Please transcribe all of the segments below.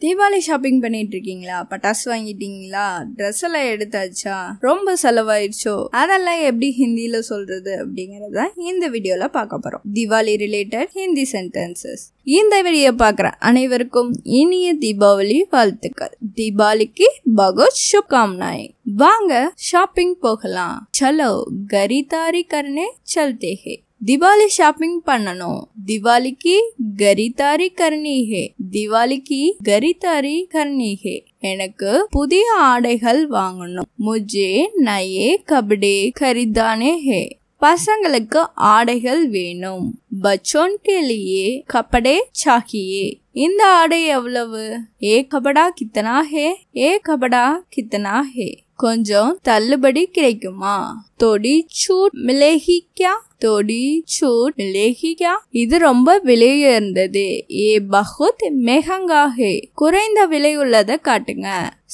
Deepavali shopping பண்ணிட்டு இருக்கீங்களா? பட்டாசு வாங்கிட்டீங்களா? ட்ரெஸ் எல்லாம் எடுத்தாச்சா? ரொம்ப செலவாயிடுச்சோ? அதெல்லாம் எப்படி ஹிந்தியில சொல்றது அப்படிங்கறத இந்த வீடியோல பார்க்க போறோம். Deepavali related Hindi sentences. இந்த வீடியோ பார்க்குற அனைவருக்கும் இனிய தீபாவளி வாழ்த்துக்கள். தீபாவளிக்கு பகவத் शुभकामनाएं. வாங்க ஷாப்பிங் போகலாம். चलो खरीदारी करने चलते हैं. दिवाली शॉपिंग பண்ணனும். दिवाली की खरीदारी करनी है. दिवाली की खरीदारी करनी है. எனக்கு புதிய ஆடைகள் வாங்கணும். मुझे नए कपड़े खरीदने हैं. பசங்களுக்கு ஆடைகள் வேணும். बच्चों के लिए कपड़े चाहिए. இந்த ஆடை எவ்வளவு? एक कपड़ा कितना है? एक कपड़ा कितना है? கொஞ்சம் தள்ளுபடி கிடைக்குமா? थोड़ी छूट मिलेगी क्या? थोड़ी छूट मिलेगी क्या? இது ரொம்ப விலை உயர்ந்தது. ये बहुत महंगा है. குறைந்த விலை உள்ளத காட்டுங்க.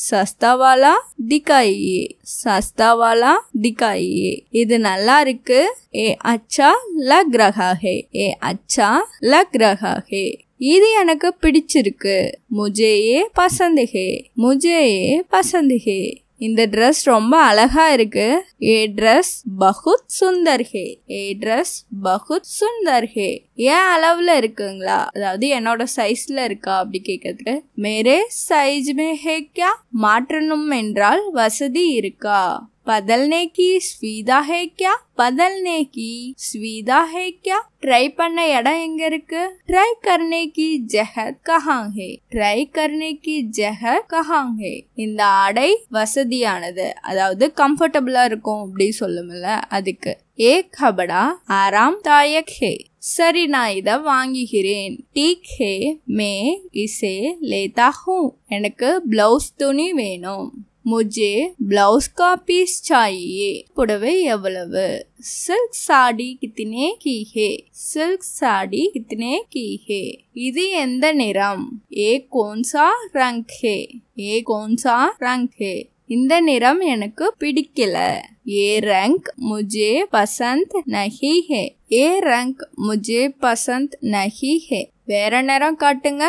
सस्ता वाला दिखाइए. सस्ता वाला दिखाइए. இது நல்லா இருக்கு. ये अच्छा लग रहा है. ये अच्छा लग रहा है. இது எனக்கு பிடிச்சிருக்கு. मुझे ये पसंद है. मुझे ये पसंद है. இந்த ட்ரெஸ் ரொம்ப அழகா இருக்கு. ये ड्रेस बहुत सुंदर है. ये ड्रेस बहुत सुंदर है. ஏன் அளவுல இருக்குங்களா? அதாவது என்னோட சைஸ்ல இருக்கா அப்படி கேட்கறதுக்கு मेरे साइज में है क्या? மாற்றணும் என்றால் வசதி இருக்கா? बदलने की सुविधा है क्या? बदलने की सुविधा है क्या? ट्राई பண்ண இடம் எங்க இருக்கு? ट्राई करने की जगह कहाँ है? ट्राई करने की जगह कहाँ है? இந்த ஆடை வசதியானது, அதாவது கம்ஃபர்டபிளா இருக்கும் அப்படி சொல்லும்ல, அதுக்கு एक कपड़ा आरामदायक है. சரி, நான் இத வாங்குகிறேன். ठीक है, मैं इसे लेता हूँ. எனக்கு பிளவுஸ் துணி வேணும். मुझे ब्लाउज का पीस चाहिए. पुडवे एवलव? सिल्क साड़ी कितने की है? सिल्क साड़ी कितने की है? இது எந்த நிறம்? ये कौन सा रंग है? ये कौन सा रंग है? இந்த நிறம் எனக்கு பிடிக்கல. ये रंग मुझे पसंद नहीं है. ये रंग मुझे पसंद नहीं है. வேற நிறம் காட்டுங்க.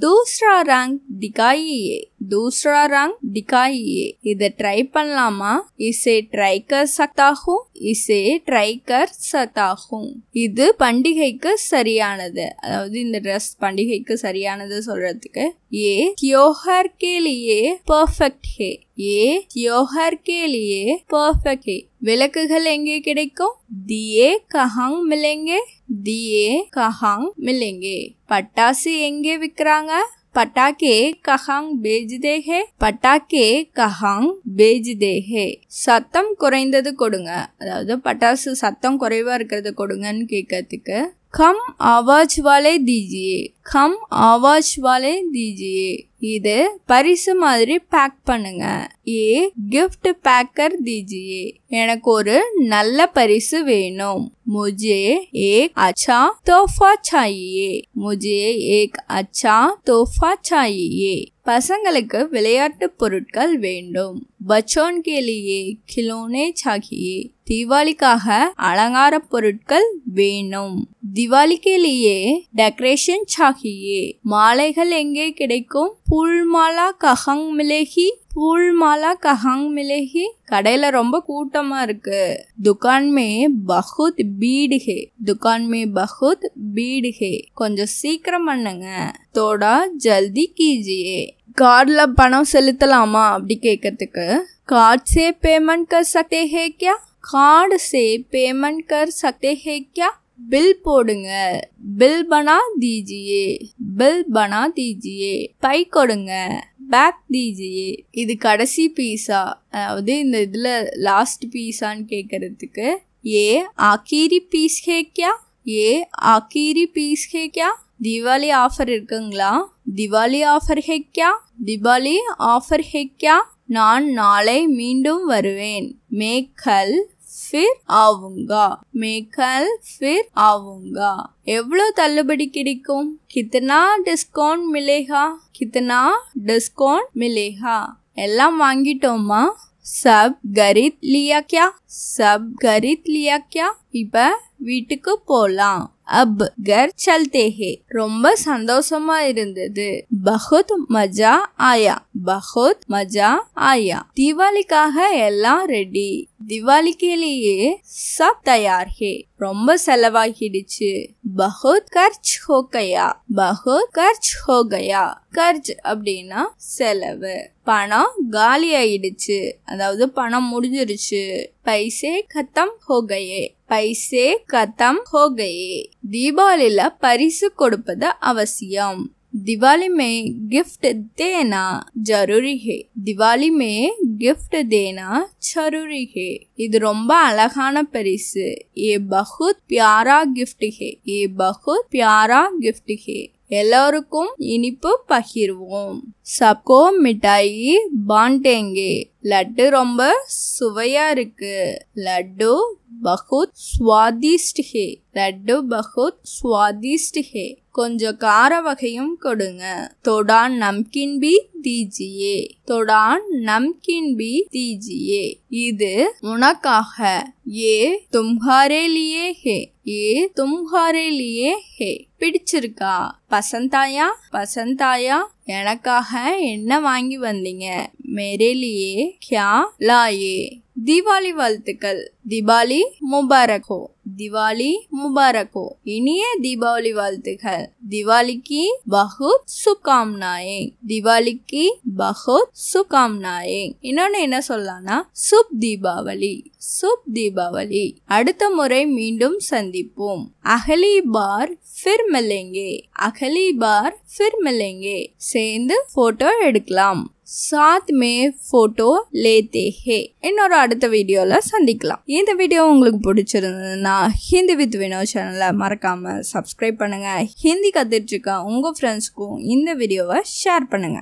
दूसरा रंग दिखाइए. दूसरा रंग दिखाइए. इधर ट्राई பண்ணலாமா? इसे ट्राई कर सकता हूँ. इसे ट्राई कर सकता हूँ. இது பண்டிகைக்கு சரியானது, அதாவது இந்த ட்ரெஸ் பண்டிகைக்கு சரியானது சொல்றதுக்கு ये त्योहार के लिए परफेक्ट है. ये त्योहार के लिए परफेक्ट है. விளக்குகள் எங்கே கிடைக்கும்? दिए कहाँ मिलेंगे? दिए कहाँ मिलेंगे. பட்டாசு எங்கே விக்கிறாங்க? पटाखे कहाँ बेचते हैं? पटाखे कहाँ बेचते हैं. சத்தம் குறைந்தது கொடுங்க, அதாவது பட்டாசு சத்தம் குறைவா இருக்கிறது கொடுங்கன்னு கேட்கறதுக்கு कम आवाज वाले दीजिए. कम आवाज वाले दीजिए. இது பரிசு மாதிரி பேக் பண்ணுங்க. ये गिफ्ट पैक कर दीजिए. எனக்கு ஒரு நல்ல பரிசு வேணும். मुझे एक अच्छा तोहफा चाहिए. मुझे एक अच्छा तोहफा चाहिए. பசங்களுக்கு விளையாட்டு பொருட்கள் வேண்டும். बच्चों के लिए खिलौने चाहिए. தீபாவளிக்காக அலங்கார பொருட்கள் வேணும். दिवाली के लिए डेकोरेशन चाहिए. மாலைகள் எங்கே கிடைக்கும்? फूल माला कहाँ मिलेगी? फूल माला कहाँ मिलेगी. கடையில ரொம்ப கூட்டமா இருக்கு. दुकान में बहुत भीड़ है. दुकान में बहुत भीड़ है. கொஞ்சம் சீக்கிரம் பண்ணுங்க. थोड़ा जल्दी कीजिए. கார்ட்ல பணம் செலுத்தலாமா அப்படி கேட்கறதுக்கு कार्ड से पेमेंट कर सकते हैं क्या? कार्ड से पेमेंट कर सकते हैं क्या? बिल போடுங்க. बिल बना दीजिए. बिल बना दीजिए. பை கொடுங்க. பேக் दीजिए. இது கடைசி பீஸா, அதாவது இந்த இதுல லாஸ்ட் பீஸான்னு கேட்கறதுக்கு ये आखिरी पीस है क्या? ये आखिरी पीस है क्या? दिवाली ऑफर இருக்குங்களா? दिवाली ऑफर है क्या? दिवाली ऑफर है क्या? நான் நாளை மீண்டும் வருவேன். मैं कल फिर आऊंगा. मैं कल फिर आऊंगा. எவ்வளவு தள்ளுபடி கிடைக்கும்? कितना डिस्काउंट मिलेगा? कितना डिस्काउंट मिलेगा. எல்லாம் வாங்கிட்டோமா? सब खरीद लिया क्या? सब खरीद लिया क्या? இப்ப வீட்டுக்கு போலாம். अब घर चलते हैं. ரொம்ப சந்தோஷமா இருந்தது. बहुत मजा आया. बहुत मजा आया. दिवालीக்காக எல்லாம் ரெடி. दिवाली के लिए सब तैयार है. ரொம்ப செலவாகிடுச்சு. बहुत खर्च हो गया. बहुत खर्च हो गया. खर्च அப்படின்னா செலவு. பணம் காலி ஆயிடுச்சு, அதாவது பணம் முடிஞ்சிருச்சு. பைசே கத்தம் ஹோ கயே. பைசே கத்தம் ஹோ கயே. தீபாவளியில பரிசு கொடுப்பது அவசியம். दिवाली में गिफ्ट देना जरूरी है. दिवाली में गिफ्ट देना जरूरी है. இது ரொம்ப அழகான பரிசு. ये बहुत प्यारा गिफ्ट है. ये बहुत प्यारा गिफ्ट है. எல்லாருக்கும் இனிப்பு பகிர்வோம். सबको मिठाई बांटेंगे. லட்டு ரொம்ப சுவையா இருக்கு. லட்டு बहुत स्वादिष्ट है. लड्डू बहुत स्वादिष्ट है. கொஞ்சம் கார வகையும் கொடுங்க. थोड़ा नमकीन भी दीजिए. थोड़ा नमकीन भी दीजिए. இது உனக்காக. ये तुम्हारे लिए है. ये तुम्हारे लिए है. பிடிச்சிருக்கா? பசந்தாயா? பசந்தாயா? எனக்காக என்ன வாங்கி வந்தீங்க? मेरे लिए क्या लाए? தீபாவளி வாழ்த்துக்கள். தீபாவளி முபாரக் ஹோ. दिवाली मुबारक हो. इन्हीं दीपावली வாழ்த்துகள். दिवाली की बहुत शुभकामनाएं. दिवाली की बहुत शुभकामनाएं. இன்னொன்னு என்ன சொல்லலாம்னா சுப் தீபாவளி. சுப் தீபாவளி. அடுத்த முறை மீண்டும் சந்திப்போம். அகலி பார் फिर मिलेंगे. अगली बार फिर मिलेंगे. சேர்ந்து போட்டோ எடுக்கலாம். साथ में फोटो लेते हैं. இன்னொரு அடுத்த வீடியோல சந்திக்கலாம். இந்த வீடியோ உங்களுக்கு பிடிச்சிருந்ததுன்னா ஹிந்தி வித் வினோத் சேனலை மறக்காம சப்ஸ்கிரைப் பண்ணுங்க. ஹிந்தி கத்துட்டு இருக்க உங்க ஃப்ரெண்ட்ஸ்க்கும் இந்த வீடியோவை ஷேர் பண்ணுங்க.